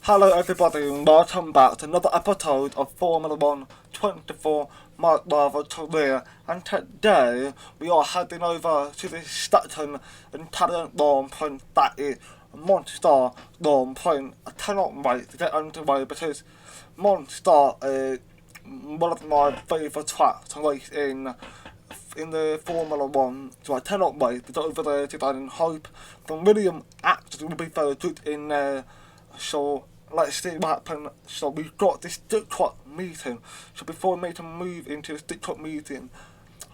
Hello everybody and welcome back to another episode of Formula 1 24 Mark Marvel Career, and today we are heading over to the Stockton Italian Grand Prix, that is Monza Grand Prix. I cannot wait to get underway because Monza is one of my favourite tracks to race in the Formula 1, so I cannot wait to get over there today and hope the William actually will be very good in there. So let's see what happens. So we've got this Detroit meeting. So before we make a move into this Detroit meeting,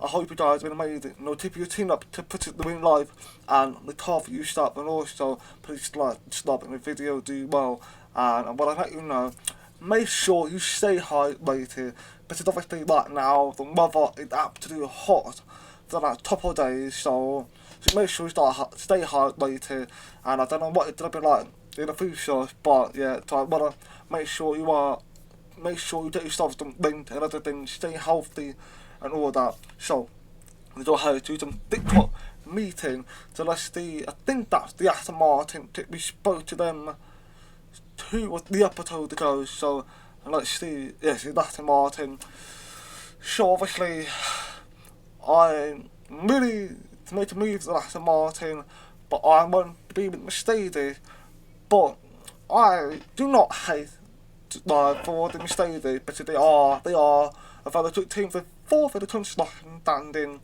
I hope you guys have been amazing. You know, tip your team up to put it the win live and the car for you start, and also please like, stop in the video, do well. And what I let you know, make sure you stay hydrated, because obviously right now the weather is absolutely hot for the last couple of days. So make sure you stay hydrated. And I don't know what it's gonna be like in the future, but yeah, so I wanna make sure you get yourself some wind and other things, stay healthy and all that. So we go ahead to some TikTok meeting. So let's see, I think that's the Aston Martin. We spoke to them 2 or 3 episodes ago, so let's see. Yes, it's Aston Martin. So obviously I'm really to make a move to Aston Martin, but I want to be with Mercedes. But I do not hate for the Mercedes, because they are a very good team. They're 4th in the construction standing,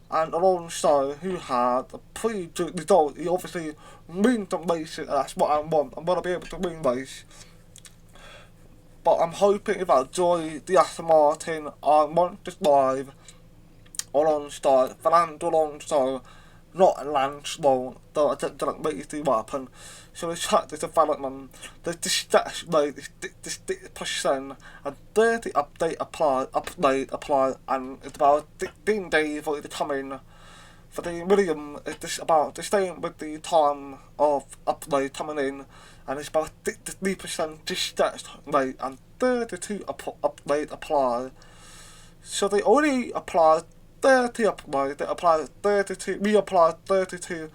and Alonso, who had a pretty good result, he obviously wins some races. That's what I want. I want to be able to win race. But I'm hoping if I enjoy the Aston Martin, I want to drive Alonso, Fernando Alonso, not Lance Stroll, though I don't really see what happen. So the track, this development, the stats rate is 60%, and 30 update applied, and it's about 16 days for it to come in. For the William, it's about the same with the time of update coming in, and it's about 63% stats rate and 32 update applied. So they already applied 30 upload, they applied 32, we applied 32,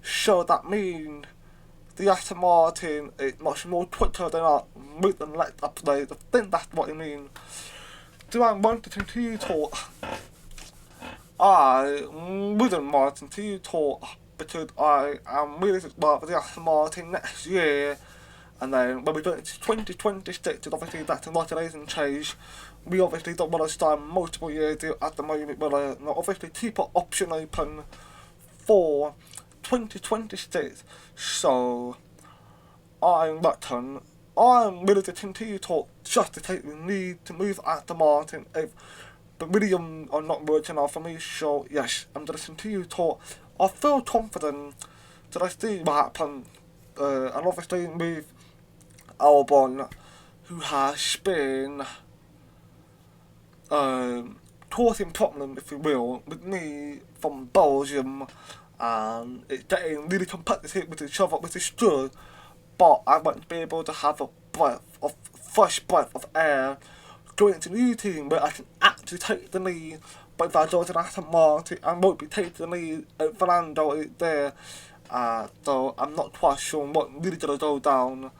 so that means the Aston Martin is much more quicker than our with and let upload. I think that's what it means. Do I want to continue to talk? I wouldn't mind to continue to talk, because I am really excited for the Aston Martin next year. And then when we go into 2026, obviously that's a lot of amazing change. We obviously don't want to start multiple years at the moment, but obviously keep an option open for 2026. So I'm willing to continue to talk just to take the need to move at the Martin if the William are not working out for me. So yes, I'm going to continue to talk. I feel confident that I see what happens. And obviously with Albons, who has been causing problems, if you will, with me from Belgium, and it's getting really competitive with each other, which is good, but I want to be able to have a fresh breath of air going into a new team where I can actually take the lead. But if I go to Aston Martin, I won't be taking the lead. Fernando is there, so I'm not quite sure what really going to go down.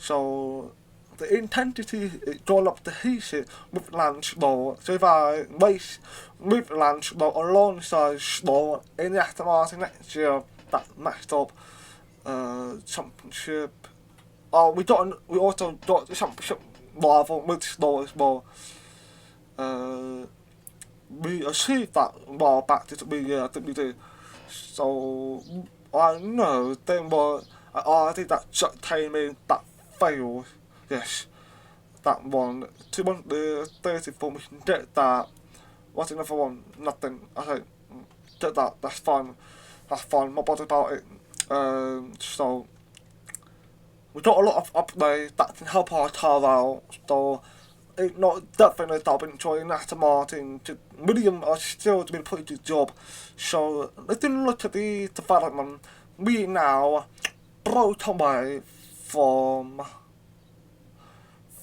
So the intensity is going up to heat it with Lance Stroll. So if I race with Lance Stroll alongside Stroll in the Aston Martin next year, that next up championship. We also got the championship rival with Stroll as well. We achieved that a while back, didn't we? Yeah, I think we did. So I know then I did that shot came in that failed. Yes, that one. 234, we can get that. What's another one? Nothing. Okay, get that. That's fine. That's fine. Not bothered about it. So we got a lot of upgrades that can help our car out. So it's not definitely that I've been enjoying Aston Martin. William are still doing a pretty good job. So let's look at the development. We now broke away from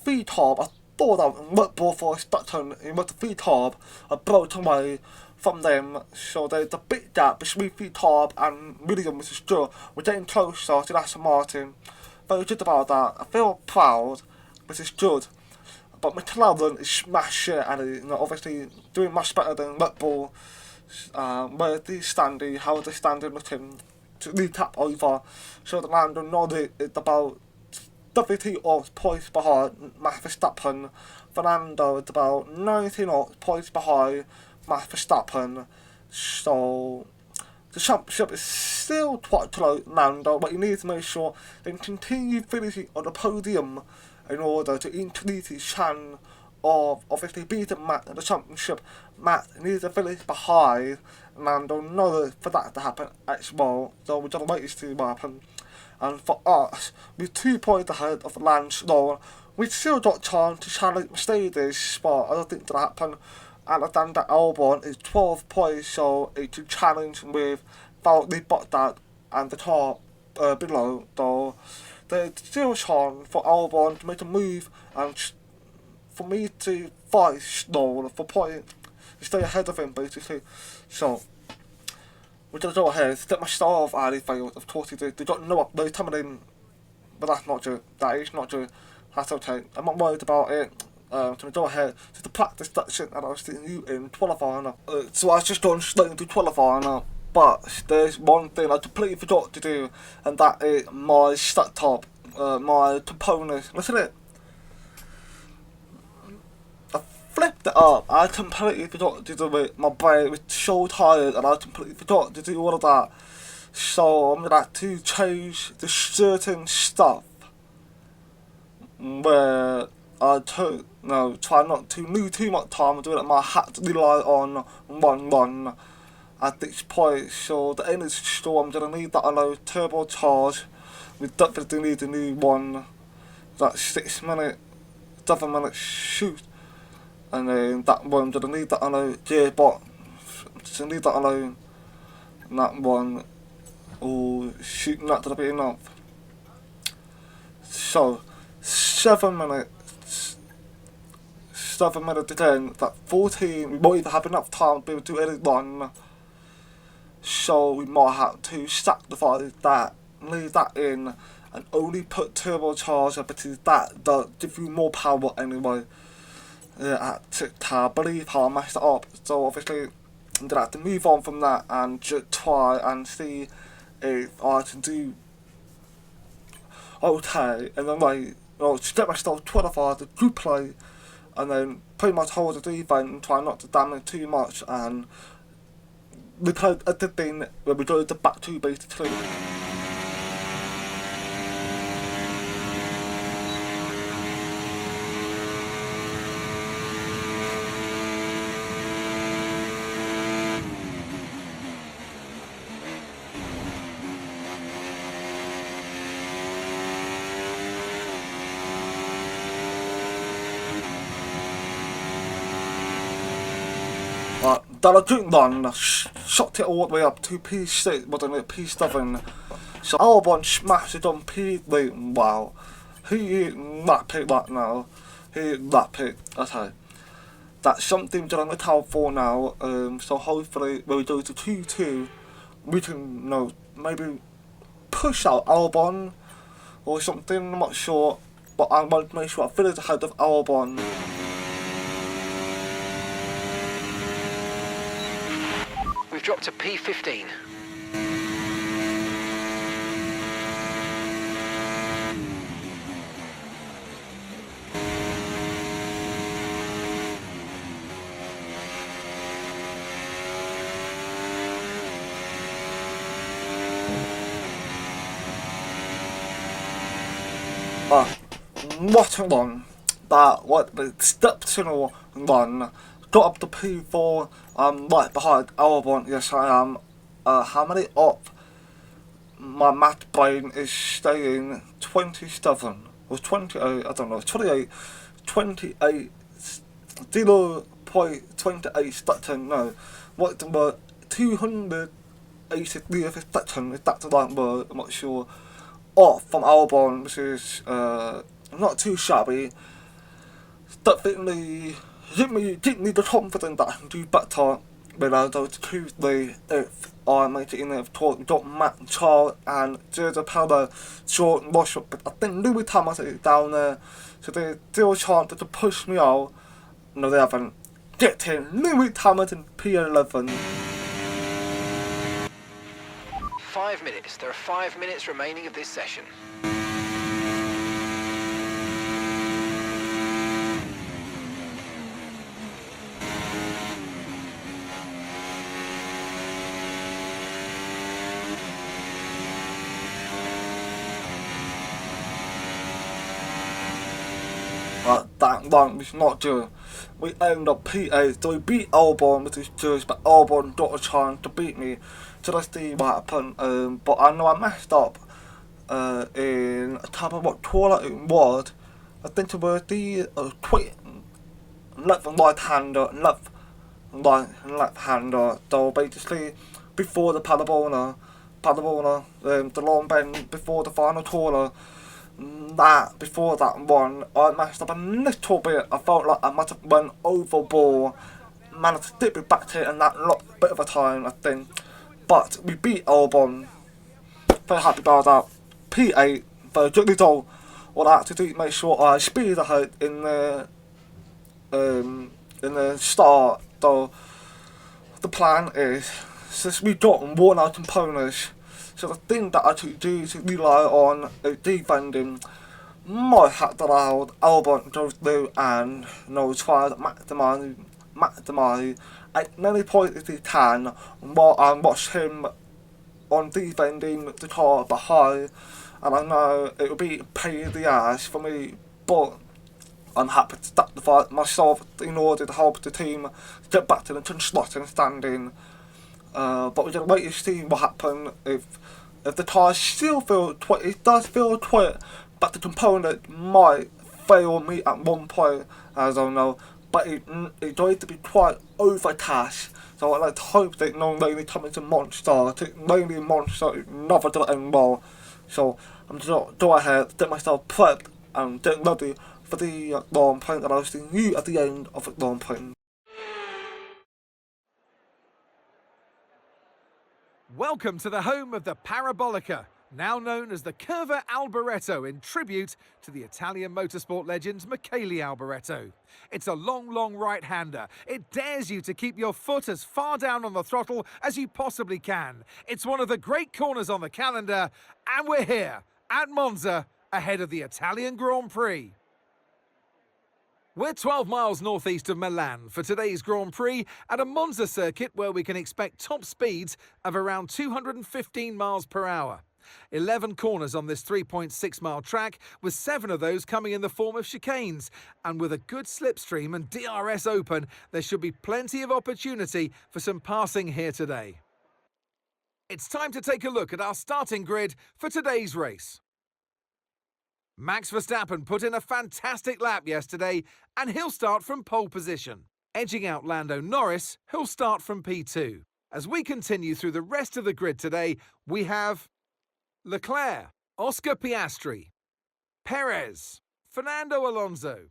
VTOB. I thought that worked both for Stockton and with the VTOB. I broke away from them, so there's a big gap between VTOB and Williams, which is good. We're getting closer to Aston Martin. very good about that. I feel proud, which is good. But McLaren is smashing and obviously doing much better than Red Bull. Where they standing, how they're standing looking to recap over. So the Lando Norris is about 30 points behind Max Verstappen. Fernando is about 19 points behind Max Verstappen. So the championship is still quite close, Lando, but you need to make sure they continue finishing on the podium in order to increase his chance of obviously beating Matt in the championship. Matt needs to finish behind Lando Norris for that to happen as well. So we're going to wait to see what happens. And for us, we're 2 points ahead of Lance Stroll. We still got chance to challenge Mercedes, but I don't think that'll happen. Alexander Albon is 12 points, so it can challenge with Valtteri Bottas and the car below. So there's still a chance for Albon to make a move and for me to fight Stroll for points to stay ahead of him, basically. So we're going to go ahead, step my star off Ali failed. Of course he did. They got no upload coming in, but that's not true. That is not true. That's okay. I'm not worried about it. So we go ahead to the practice section and I was seeing you in qualifying. So I was just going straight into qualifying. But there's one thing I completely forgot to do, and that is my setup, my components. Listen to it. I flipped it up. I completely forgot to do it. My brain was so tired and I completely forgot to do all of that. So I'm going to have to change the certain stuff where I try not to lose too much time doing it. I had to rely on one at this point. So the energy store, I'm going to need that on a turbocharge. We definitely need a new one. That's 6 minute, 7 minute shoot. And then that one, I'm going to need that on a gearbox. Just need that alone. And that one, oh shooting that to be enough. So 7 minutes again, that 14, we won't even have enough time to be able to do anyone. So we might have to sacrifice that, leave that in, and only put turbocharger because that does give you more power anyway. Yeah, I believe how I messed it up. So obviously I'm gonna have to move on from that and just try and see if I can do okay, and then to get myself qualified to group play, and then pretty much hold the defense and try not to damage too much, and we play a thing where we go to back to basically. That I couldn't run, shot it all the way up to P6, but then P7. So Albon smashed it on P8. Wow. He ain't that pick right now. He ain't that pick. Okay. That's something that I'm going to tell for now. So hopefully when we go to 2-2, we can, maybe push out Albon or something. I'm not sure. But I want to make sure I finish ahead of Albon. We've dropped to P15. What a run. The exceptional run. Got up to P4, I'm right behind Albon, yes I am. How many up? My math brain is staying 27, or 28, I don't know, 28, 0.28 Stetson, no. What the word? 283 of Stetson, if that's the right word, I'm not sure. Off from Albon, which is not too shabby. Definitely give me the confidence that I can do better Ronaldo to Tuesday if I make it in there talk got Matt Charles and George Powder short wash up, but I think Louis Thomas is down there, so there's still a chance to push me out. No, they haven't. Get in Louis Thomas in P11. 5 minutes. There are 5 minutes remaining of this session. That one was not good. We ended up P8, so we beat Albons, which is good, but Albons got a chance to beat me. So let's see what happened. But I know I messed up in a type of what toilet it was. I think it was the left and right hander, left and left hander. So basically, before the Padabona, the long bend before the final corner. Before that one, I messed up a little bit. I felt like I must have went overboard. Managed to dip it back to it, and that lost a bit of a time, I think. But we beat Albon. Very happy about that. P8, very good result. What I had to do to make sure I speed ahead in the start. So the plan is, since we got worn out components, so the thing that I should do to rely on defending, might have to allow Albon to go through and try to maximise at many points as he can while I watch him on defending the car behind. And I know it will be a pain in the ass for me, but I'm happy to sacrifice myself in order to help the team get back to the construction standing. But we're going to wait to see what happens if the tire still feels it does feel quick, but the component might fail me at one point, as I know. But it's going to be quite overcast, so I like to hope that no lady comes to Monster, lady Monster is never to end well. So I'm just going to go ahead, get myself prepped, and get ready for the long point that I'll see you at the end of the long point. Welcome to the home of the Parabolica, now known as the Curva Alboreto in tribute to the Italian motorsport legend Michele Alboreto. It's a long right-hander. It dares you to keep your foot as far down on the throttle as you possibly can. It's one of the great corners on the calendar, and we're here at Monza ahead of the Italian Grand Prix. We're 12 miles northeast of Milan for today's Grand Prix at a Monza circuit where we can expect top speeds of around 215 miles per hour. 11 corners on this 3.6 mile track, with 7 of those coming in the form of chicanes. And with a good slipstream and DRS open, there should be plenty of opportunity for some passing here today. It's time to take a look at our starting grid for today's race. Max Verstappen put in a fantastic lap yesterday, and he'll start from pole position. Edging out Lando Norris, who'll start from P2. As we continue through the rest of the grid today, we have Leclerc, Oscar Piastri, Perez, Fernando Alonso,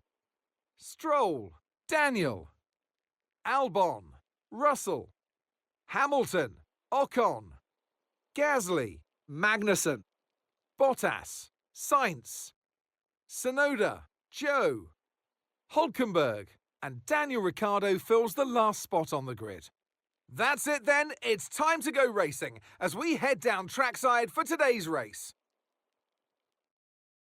Stroll, Daniel, Albon, Russell, Hamilton, Ocon, Gasly, Magnussen, Bottas, Sainz, Tsunoda, Joe, Hülkenberg, and Daniel Ricciardo fills the last spot on the grid. That's it then, it's time to go racing as we head down trackside for today's race.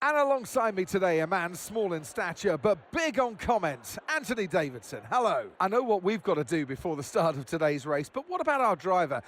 And alongside me today, a man small in stature but big on comment, Anthony Davidson. Hello. I know what we've got to do before the start of today's race, but what about our driver?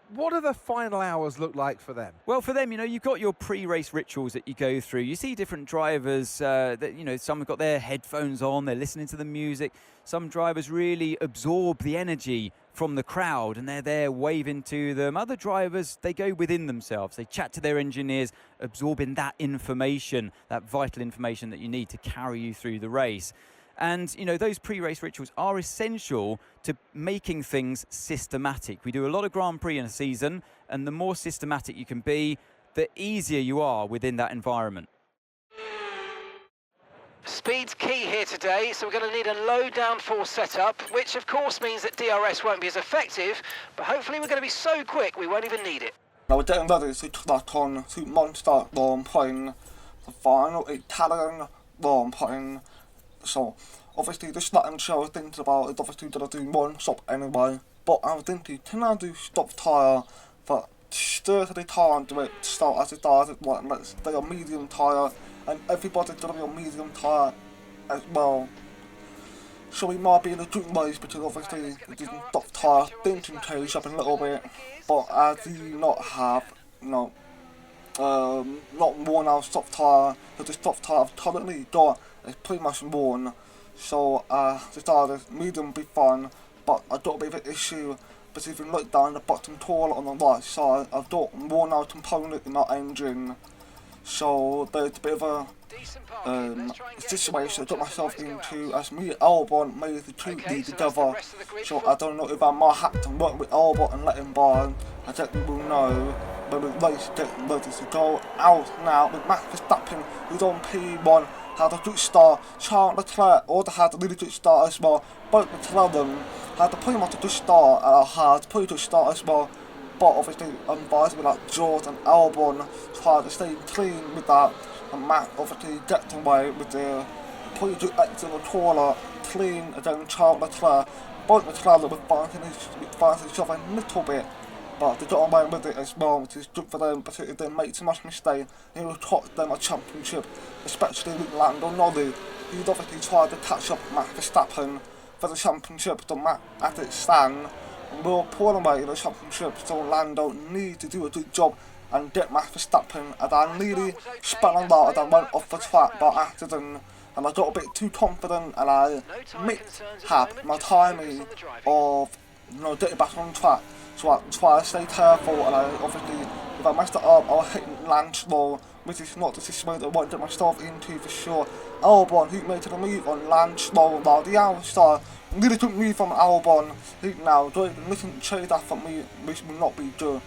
What do the final hours look like for them? Well, for them, you've got your pre-race rituals that you go through. You see different drivers that, some have got their headphones on, they're listening to the music. Some drivers really absorb the energy from the crowd and they're there waving to them. Other drivers, they go within themselves. They chat to their engineers, absorbing that information, that vital information that you need to carry you through the race. And, those pre-race rituals are essential to making things systematic. We do a lot of Grand Prix in a season, and the more systematic you can be, the easier you are within that environment. Speed's key here today, so we're going to need a low downforce setup, which of course means that DRS won't be as effective, but hopefully we're going to be so quick we won't even need it. Now we're getting ready to start on to Monza Grand Prix, the final Italian Grand Prix. So obviously the starting show I was thinking about is obviously going to do one stop anyway, but I was thinking, can I do stop tyre for 30 times to start as it does, let's stay on medium tyre, and everybody's going to be on medium tyre as well. So we might be in a good race because obviously it didn't stop tyre, thinking change up a little bit, but I do not have, not worn out stop tyre, because the stop tyre I've currently got is pretty much worn. So I decided medium would be fine, but I got a bit of an issue, because if you look down the bottom toilet on the right side, I've got worn out component in my engine. So there's a bit of a situation I got myself into as me and Albon made the two lead together. So I don't know if I might have to work with Albon and let him by. I don't will know. But the race getting ready to go out now with Max Verstappen, who's on P1, had a good start. Charles Leclerc also had a really good start as well. Both McLaren had a pretty much a good start, and I had a pretty good start as well. But obviously, unbiased with like George and Albon tried to stay clean with that, and Matt obviously gets away with the pretty good exit of the corner, clean against Charles Leclerc. Both McLaren were fighting each other a little bit, but they got away with it as well, which is good for them, because if they make too much mistake, it will cost them a championship, especially with Lando Norris. He'd obviously tried to catch up Max Verstappen for the championship, so Matt at it stand. And we'll pull away in the championship, so Lando needs to do a good job and get Max Verstappen, and I nearly spun him out and I went off the track by accident, and I got a bit too confident and I mishap my timing of getting back on track, so I try to stay careful, and I obviously, if I messed it up, I'll hit land slow, which is not the situation I want to get myself into for sure. Albon, he made a move on land slow, while the outside really took me from Albon. Now, listen, trade that for me, which will not be good.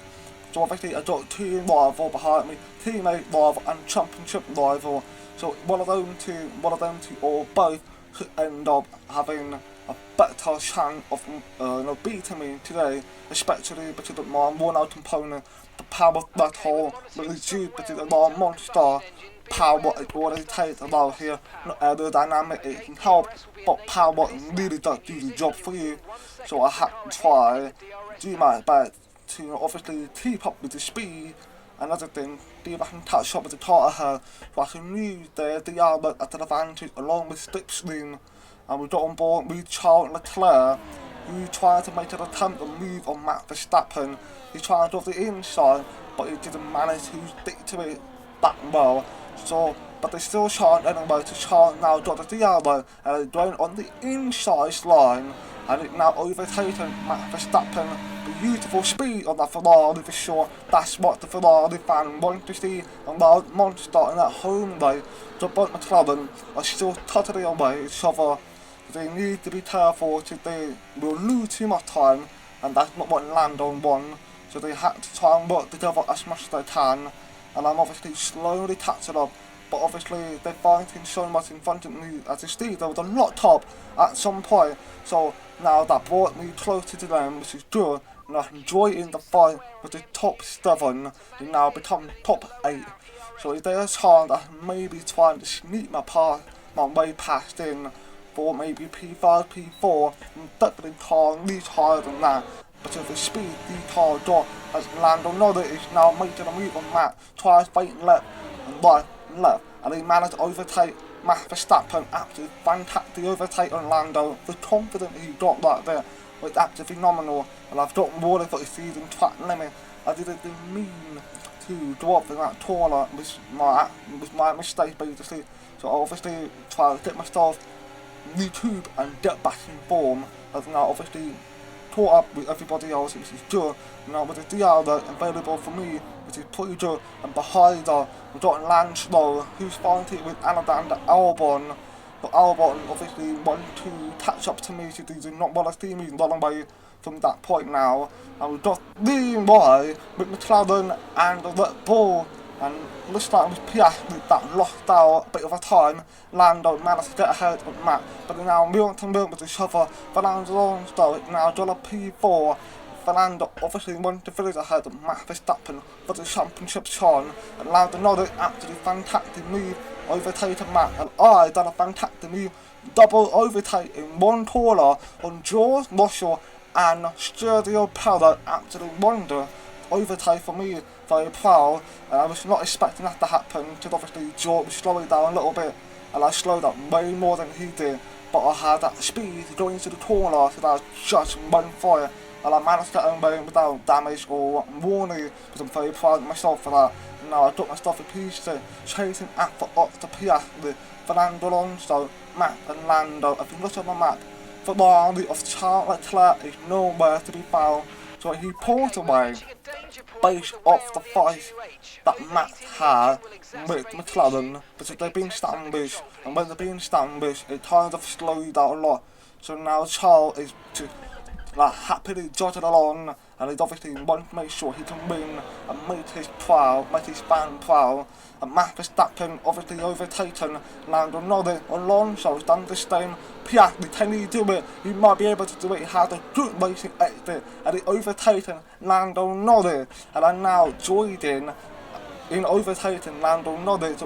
So obviously I got team rival behind me, teammate rival and championship rival. So one of them two or both could end up having a better chance of beating me today, especially because of my worn out component. The power battle was due because of my monster power it already takes about here. Not aerodynamic, it can help, but power really does do the job for you. So I had to try, do my best to obviously keep up with the speed. Another thing, see if I can catch up with the car ahead, so I can use the outlet at an advantage along with slipstream. And we got on board with Charles Leclerc, who tried to make an attempt to move on Max Verstappen. He tried off the inside, but he didn't manage to stick to it that well. So, but they still tried anyway to try now got the outlet, and it's going on the inside line, and it now overtaken Max Verstappen. Beautiful speed on that Ferrari for sure. That's what the Ferrari fan want to see, and while Monza in that home way, so both McLaren are still totally away each other. They need to be careful because they will lose too much time, and that's not what Lando won. So they had to try and work together as much as they can, and I'm obviously slowly catching up. But obviously they're fighting so much in front of me as you see there was a lot top at some point. So now that brought me closer to them, which is good. And I'm enjoying the fight with the top 7 and now become top 8. So if there's time I maybe trying to sneak my way past in for maybe P5, P4, and definitely can't reach higher than that. But with the speed the car got, as Lando Norris is now making a move on Matt, tries fighting left and right and left, and he managed to overtake Max Verstappen. Absolutely fantastic overtake on Lando. The confidence he got right there was absolutely phenomenal, and I've got more of what you see in track limit. I didn't mean to go off in that corner, which was my mistake basically. So I obviously try to get myself YouTube and get back in form. I've now obviously caught up with everybody else, which is good. Now with the DR available for me, which is pretty good, and behind her we've got Lando, who's fighting with Alexander Albon. But Albon obviously want to catch up to me, so they do not want to see me run away from that point now. And we've got the way with McLaren and the Red Bull And this time was Piastri that lost out a bit of a time. Lando managed to get ahead of Matt, but they're now moving to move with each other. Fernando Alonso is now got a P4. Fernando obviously wanted to finish ahead of Matt Verstappen for the championship on, and allowed another absolutely fantastic move, overtaking Matt, and I done a fantastic move, double overtake in one corner on George Russell and Sergio Perez. Absolute wonder overtake for me, very proud, and I was not expecting that to happen, because obviously George was slowing down a little bit, and I slowed up way more than he did, but I had that speed going into the corner, so that I was just running for it, and I managed to get away without damage or warning, because I'm very proud of myself for that. And now I got myself a piece to chasing after up to Piastri, Fernando Alonso, Matt and Lando. If you look at my map, Ferrari of Charles Leclerc is nowhere to be found, so he pulled away based off the fight that Matt had with McLaren, because they've been established, and when they've been established, it kind of slowed down a lot. So now Charles is to happily jotted along, and he's obviously wants to make sure he can win and make his fan proud. And Matt Verstappen obviously overtaken Lando Norris. Alonso's done the same. Piastri, can he do it? He might be able to do it. He had a good racing exit, and he overtaken Lando Norris, and are now joined in overtaking Lando Norris.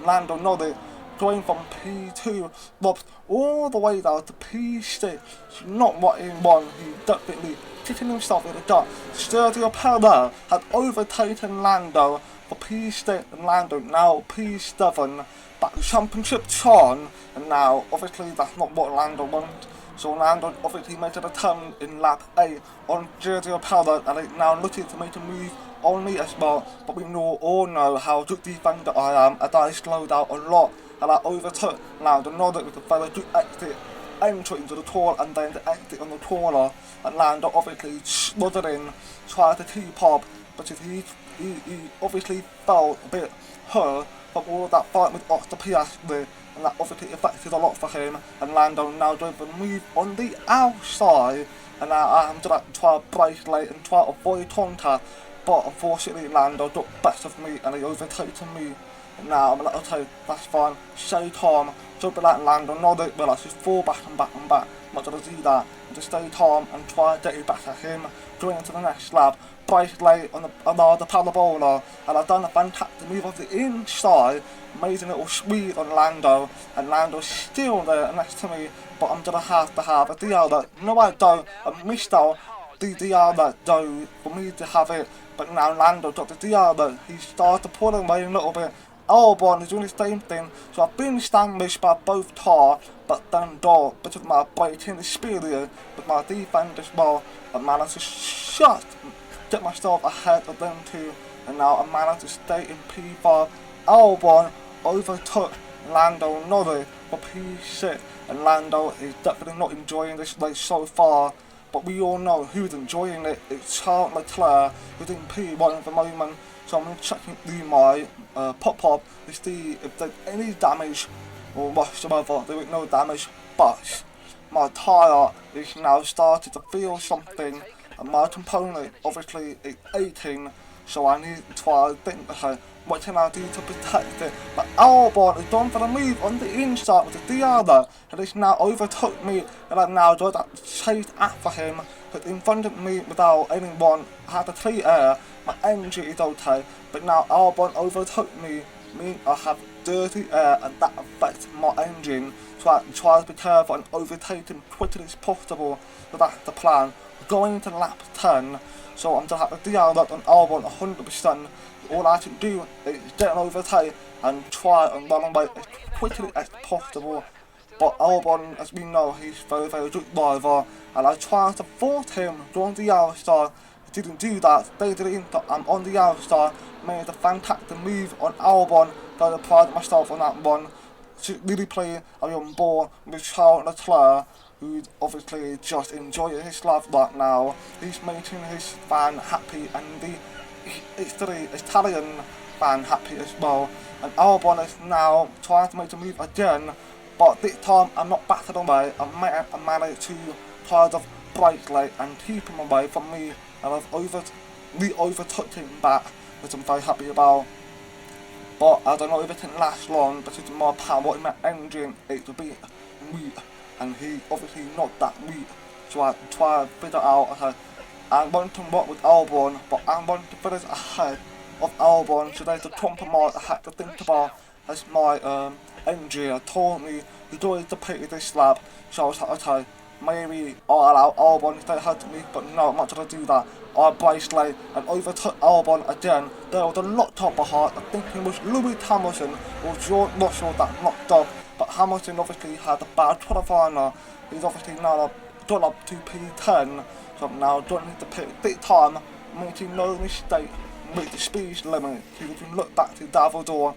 Lando Norris going from P2, dropped all the way down to P6. Not what he won, he definitely kicking himself in the gut. Sergio Perez had overtaken Lando for P6, and Lando now P7. But the championship on, and now obviously that's not what Lando wants. So Lando obviously made an attempt in lap 8 on Sergio Perez, and is now looking to make a move on me as well. But we all know how good defender I am, and I slowed out a lot, and I overtook Lando Norris with a very good exit entry into the tour, and then the exit on the corner, and Lando obviously slotted in, tried to T-pop, but he obviously felt a bit hurt from all that fight with Oscar Piastri, and that obviously affected a lot for him, and Lando now doing the move on the outside, and now I'm going to try to brake late and try to avoid contact, but unfortunately Lando got best of me and he overtaken me. And now I'm like, okay, that's fine, stay calm, jumping like Lando Norris, well I just fall back and back and back. I'm not going to do that, and just stay calm and try to get it back at him, going into the next lap, brake late on the parabola, and I've done a fantastic move off the inside, made a little sweep on Lando, and Lando's still there next to me, but I'm going to have a DRS. No I don't, I missed out the DRS though, for me to have it, but now Lando got the DRS, he started to pull away a little bit. Albons is doing the same thing, so I've been established by both cars, but then because of my braking experience with my defense as well, I managed to get myself ahead of them too, and now I managed to stay in P5. Albons overtook Lando Norris for P6, and Lando is definitely not enjoying this race so far, but we all know who's enjoying it. It's Charles Leclerc, who's in P1 at the moment. So I'm checking through my pop-up to see if there's any damage or whatsoever. There is no damage, but my tyre is now starting to feel something, and my component obviously is 18, so I need to try to think, okay, what can I do to protect it? But Albon is done for the move on the inside with the DRS, and he's now overtook me, and I'm now doing that chase after him, but in front of me without anyone. I had to clear air, my engine is okay, but now Albon overtook me, meaning I have dirty air, and that affects my engine, so I try to be careful and overtake him quickly as possible. So that's the plan. Going into lap 10, so I'm going to have the DRS on Albon 100%. All I can do is get an overtake and try and run away as quickly as possible. But Albon, as we know, he's very, very good driver, and I tried to force him on the outside. He didn't do that, stayed in, but I'm on the outside, made a fantastic move on Albon, very proud of myself on that one. To really play on board with Charles Leclerc, who's obviously just enjoying his life right now. He's making his fan happy, and the Italian fan happy as well. And Albon is now trying to make a move again, but this time I'm not battered away. I managed to try to brake late and keep him away from me, and I've overtook him back, which I'm very happy about. but I don't know if it can last long because the more power in my engine it will be weak, and he obviously not that weak. So I try to figure out, okay, I want to work with Albon, but I want to finish ahead of Albon, so there's a compromise I had to think about. As my engineer told me he doing the pit this lap, so I was like, okay, maybe I'll allow Albon to stay ahead of me, but no, I'm not going to do that. I braced late and overtook Albon again. There was a lot top behind. I think it was Lewis Hamilton or George Russell that knocked off, but Hamilton obviously had a bad qualifying. He's obviously now done up to P10, so I'm now don't need to pit this time, making no mistake with the speed limit. So you can look back to Davor,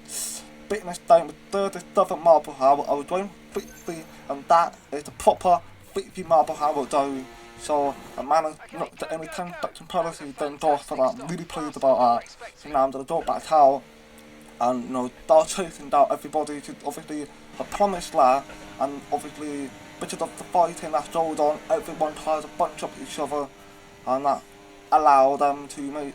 big mistake with 37 miles per hour. I was doing 50, and that is the proper 50 miles per hour though. So I managed not to any 10 section penalty then off for that. I'm really pleased about that. So now I'm going to go back out and start chasing down everybody to obviously the promised land, and obviously because of the fighting that's going on, everyone tries to bunch up each other, and that allowed them to make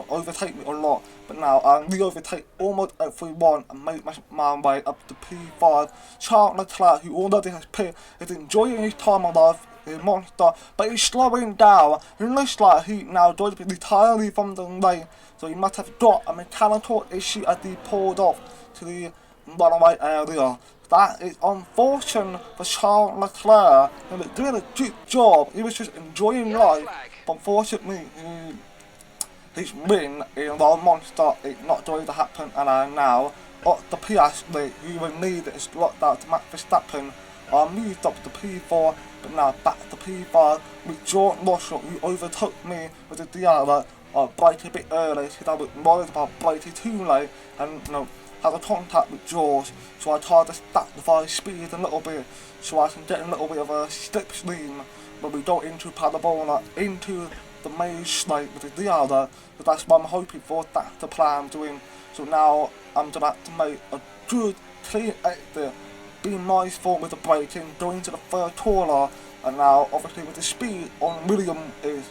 overtake me a lot. But now I re-overtake almost everyone and make my way up to P5. Charles Leclerc, who already has P, is enjoying his time of life, a monster, but he's slowing down. He looks like he now does be entirely from the lane, so he must have got a mechanical issue as he pulled off to the runaway area. That is unfortunate for Charles Leclerc. He was doing a good job. He was just enjoying life. But unfortunately, his win in the monster is not going to happen. And I now, at the Piastri, who will need it is locked out to Max Verstappen. I moved up to P4, but now back to P5 with George Russell, who overtook me with the Diana. I braked a bit early because I was worried about braking too late, and had a contact with George, so I tried to sacrifice speed a little bit so I can get a little bit of a slipstream when we go into Parabola, into the main straight with the Diana. So that's what I'm hoping for, that's the plan I'm doing. So now I'm going to have to make a good clean exit, being mindful with the braking, going to the third corner, and now obviously with the speed on William is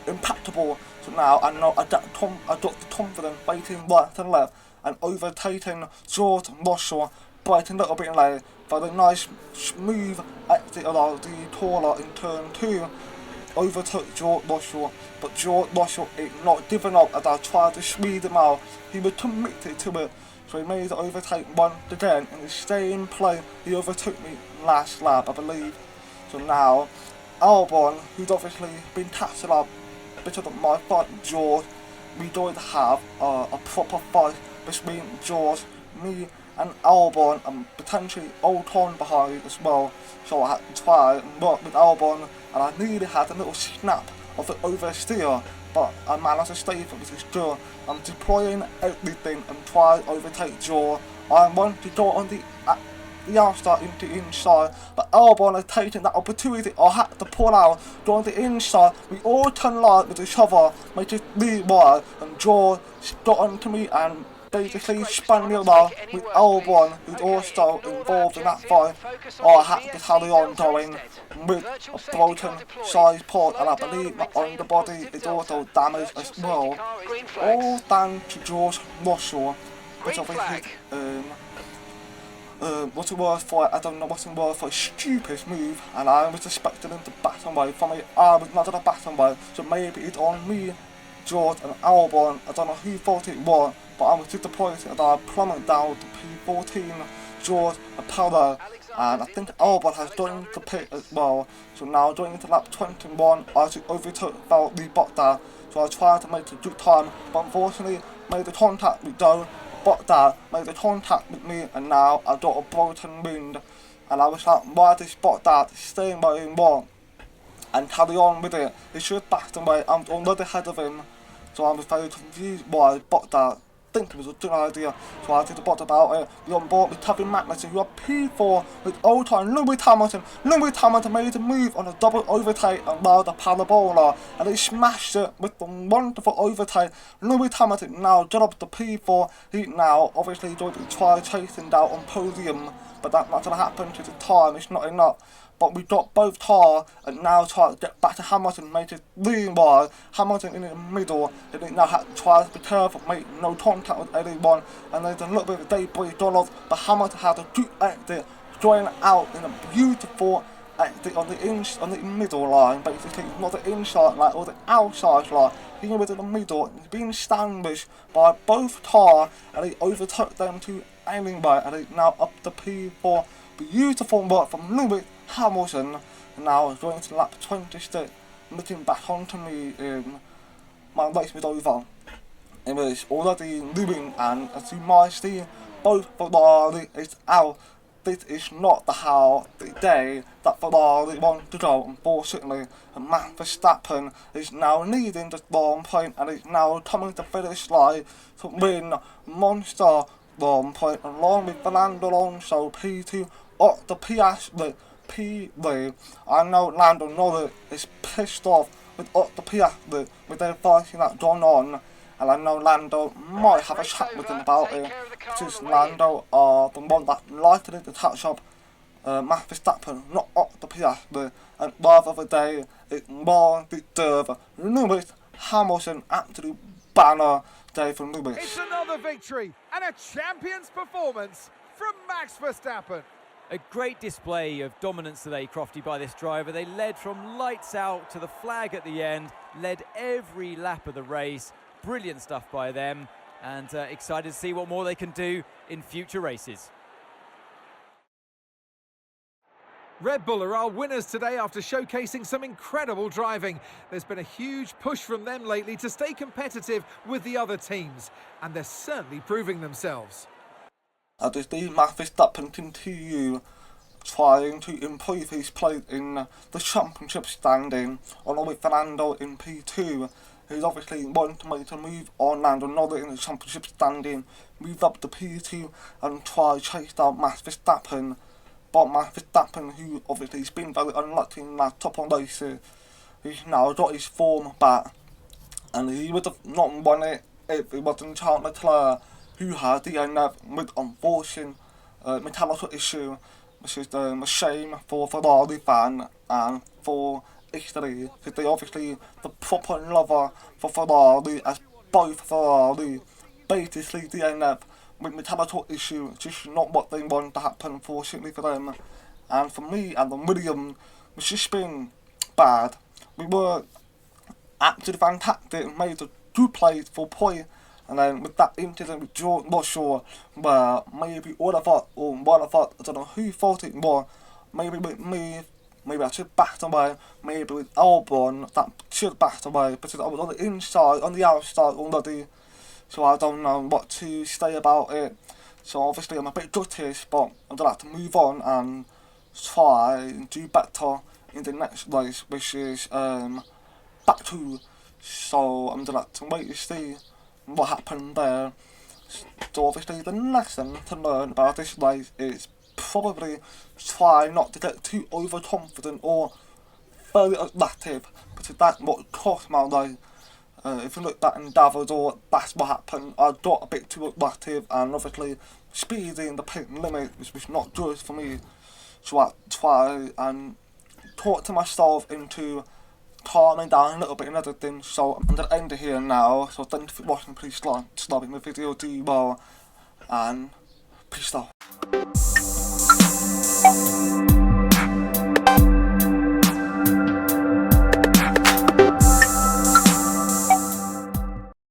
impeccable. So now I know I got the confidence waiting right and left and overtaking George Russell, braking a little bit late for the nice smooth exit of the corner in turn 2. Overtook George Russell, but George Russell is not giving up as I tried to speed him out. He was committed to it, so he made the overtake once again in the same plane he overtook me last lap, I believe. So now Albon, who's obviously been catching up because of my fight with George, we don't have a proper fight between George, me and Albon, and potentially Ocon behind as well. So I had to try and work with Albon, and I nearly had a little snap of the oversteer, but I managed to stay for this good. I'm deploying everything and try to overtake George. I want to go on the outside into the inside, but Albon has taken that opportunity. I had to pull out, go on the inside. We all turn light with each other, make it really wide, and George got onto me and basically spun me around with Albon, who's also involved in that fight. I had to carry on going with a broken side pod, and I believe my underbody is also damaged as well. All down to George Russell, which obviously what's the word for it? I don't know what's the word for a stupid move, and I was expecting him to bat away from me. I was not gonna bat away, so maybe it's on me, George and Albon. I don't know who thought it was, but I was disappointed that I plummeted down to P14, George and Paolo, and I think Albon has done the pit as well. So now going into lap 21, I actually overtook Valtteri Bottas, so I tried to make a good time, but unfortunately made the contact with Doe. Bottas made the contact with me, and now I got a broken wind, and I was like, why did Bottas stay where he was and carry on with it? He should have backed away. I'm already ahead of him, so I was very confused why Bottas think it was a good idea. So I did a bot about it. We're on board with Kevin Magnussen, who are P4 with Ocon. Lewis Hamilton. Lewis Hamilton made a move on a double overtake around the parabola, and he smashed it with the wonderful overtake. Lewis Hamilton now got up to P4. He now obviously going to try chasing down on podium, but that's not going to happen because the time is not enough. but we dropped both tyres and now try to get back to Hamilton, made it really wide. Hamilton in the middle, and they now had to try to be careful, make no contact with anyone, and there's a little bit of debris gone off, but Hamilton had a good exit, going out in a beautiful exit on the middle line, basically not the inside line or the outside line. He was in the middle, he's being sandwiched by both tyres, and he overtook them to anyway, and he's now up to P4. Beautiful work from Lewis Hamilton, and now going to lap 26, looking back onto me, my race was over. It was already Lewis, and as you might see, both Ferrari is out. This is not the day that Ferrari want to go, unfortunately. And Max Verstappen is now leading the Grand Prix, and is now coming to finish line to win Monza Grand Prix, along with Fernando Alonso, P2, Otto Piastri, P3. I know Lando Norris is pissed off with Otto Piastri with their fighting that gone on, and I know Lando might have a chat with him about it, because Lando are the one that likely to touch up Max Verstappen, not Otto Piastri, and rather the day it more deserve Lewis Hamilton, absolute banner day from Lewis. It's another victory and a champion's performance from Max Verstappen. A great display of dominance today, Crofty, by this driver. They led from lights out to the flag at the end, led every lap of the race. Brilliant stuff by them, and excited to see what more they can do in future races. Red Bull are our winners today after showcasing some incredible driving. There's been a huge push from them lately to stay competitive with the other teams, and they're certainly proving themselves. As we see Max Verstappen continue trying to improve his place in the championship standing, along with Fernando in P2. He's obviously wanting to make a move on Lando Norris in the championship standing, move up to P2 and try to chase down Max Verstappen. But Max Verstappen, who obviously has been very unlucky in that top of races, he's now got his form back, and he would have not won it if it wasn't Charles Leclerc who had the end with unfortunate mechanical issue, which is a shame for Ferrari fan and for Italy, because they obviously the proper lover for Ferrari, as both Ferrari basically DNF with mechanical issue, just not what they want to happen, unfortunately for them. And for me and the Williams, it's just been bad. We were absolutely fantastic, made a good play for point, and then with that incident with George Russell, where maybe all of us, or one of us, I don't know who thought it was, maybe with me, maybe I should back away, maybe with Albons, that should back away, because I was on the inside, on the outside already, so I don't know what to say about it. So obviously I'm a bit gutted, but I'm going to have to move on and try and do better in the next race, which is back to. So I'm going to have to wait to see what happened there. So obviously the lesson to learn about this race is probably try not to get too overconfident or very aggressive, because that's what cost my race. If you look back in Davos, that's what happened. I got a bit too aggressive and obviously speedy in the pit limit, which was not good for me. So I try and talk to myself into calming down a little bit and everything. So I'm going to end it here now. So thank you for watching. Please like the video, do well, and peace out.